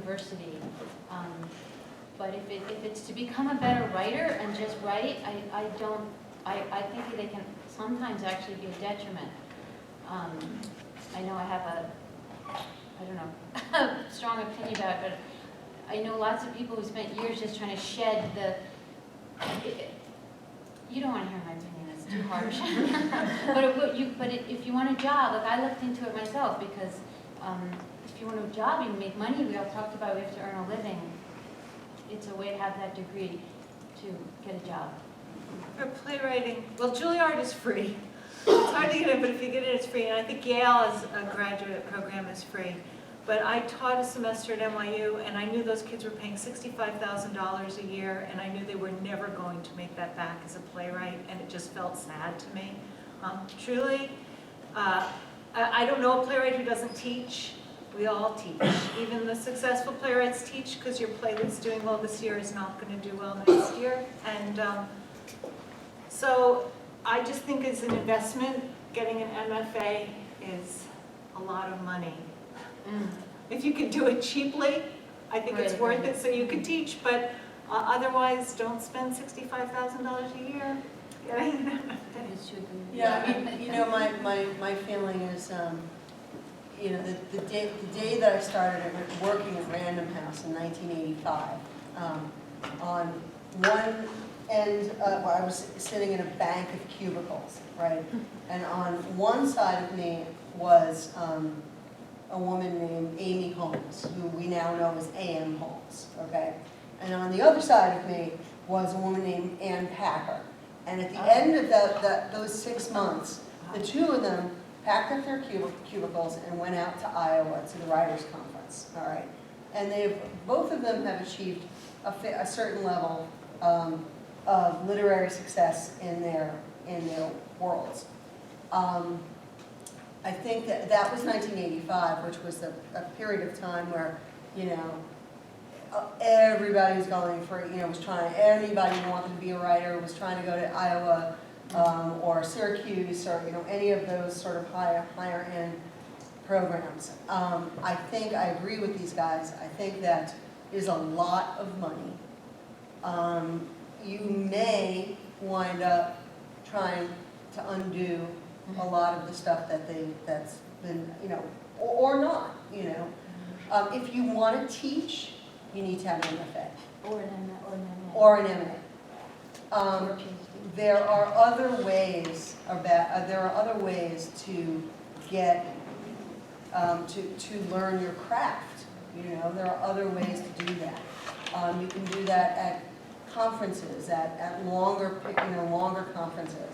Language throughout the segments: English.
university. But if it's to become a better writer and just write, I think they can sometimes actually be a detriment. I know I have a strong opinion about it, but I know lots of people who spent years just trying to shed you don't want to hear my opinion, it's too harsh. but if you want a job, like I looked into it myself, because if you want a job, you can make money. We all talked about we have to earn a living. It's a way to have that degree to get a job. For playwriting, well, Juilliard is free. It's hard to get in, but if you get it, it's free. And I think Yale as a graduate program is free. But I taught a semester at NYU, and I knew those kids were paying $65,000 a year, and I knew they were never going to make that back as a playwright, and it just felt sad to me. Truly, I don't know a playwright who doesn't teach. We all teach. Even the successful playwrights teach, because your play that's doing well this year is not going to do well next year. And so I just think as an investment, getting an MFA is a lot of money. If you could do it cheaply, I think it's worth it so you could teach, but otherwise don't spend $65,000 a year. Yeah, I mean, you know, my feeling is, you know, the day that I started working at Random House in 1985, on one end, I was sitting in a bank of cubicles, right? And on one side of me was a woman named Amy Holmes, who we now know as A.M. Holmes, okay? And on the other side of me was a woman named Ann Packer. And at the end of those 6 months, the two of them packed up their cubicles and went out to Iowa to the Writers' Conference, all right? And both of them have achieved a certain level of literary success in their worlds. I think that was 1985, which was a period of time where, you know, everybody was going for, you know, anybody who wanted to be a writer was trying to go to Iowa or Syracuse or, you know, any of those sort of higher end programs. I think I agree with these guys. I think that is a lot of money. You may wind up trying to undo a lot of the stuff that's been, you know, or not, you know. If you want to teach, you need to have an MFA. Or an MA. There are other ways to get, to learn your craft, you know. There are other ways to do that. You can do that at conferences, at longer conferences.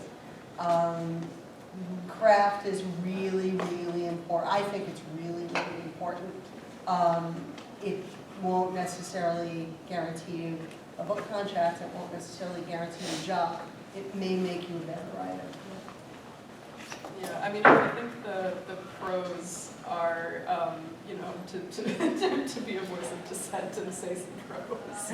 Craft is really, really important. I think it's really, really important. It won't necessarily guarantee you a book contract. It won't necessarily guarantee you a job. It may make you a better writer. Yeah, I mean, I think the pros are, you know, to be a voice of dissent and say some pros.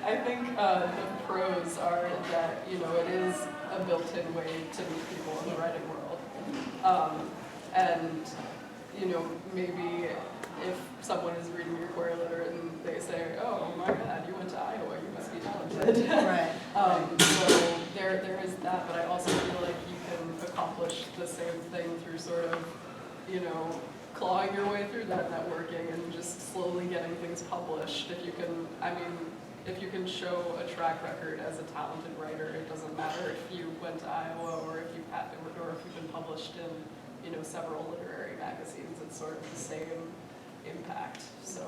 I think the pros are that, you know, it is a built-in way to meet people in the writing world. And, you know, maybe if someone is reading your query letter and they say, oh my God, you went to Iowa, you must be talented. Right. So there is that, but I also feel like you can accomplish the same thing through sort of, you know, clawing your way through that networking and just slowly getting things published. If you can, I mean, if you can show a track record as a talented writer, it doesn't matter if you went to Iowa or if you've been published in, you know, several literary magazines. It's sort of the same impact. So,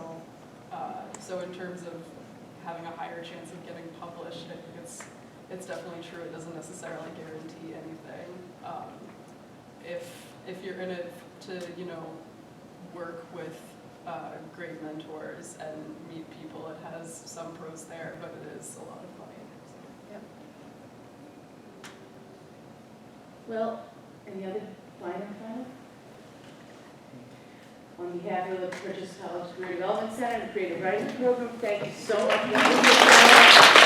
so in terms of having a higher chance of getting published, I think it's definitely true. It doesn't necessarily guarantee anything. If you're in it to, you know, work with great mentors and meet people, it has some pros there, but it is a lot of money. So. Yep. Well, any other final? On behalf of the Purchase College Career Development Center and Creative Writing Program, thank you so much.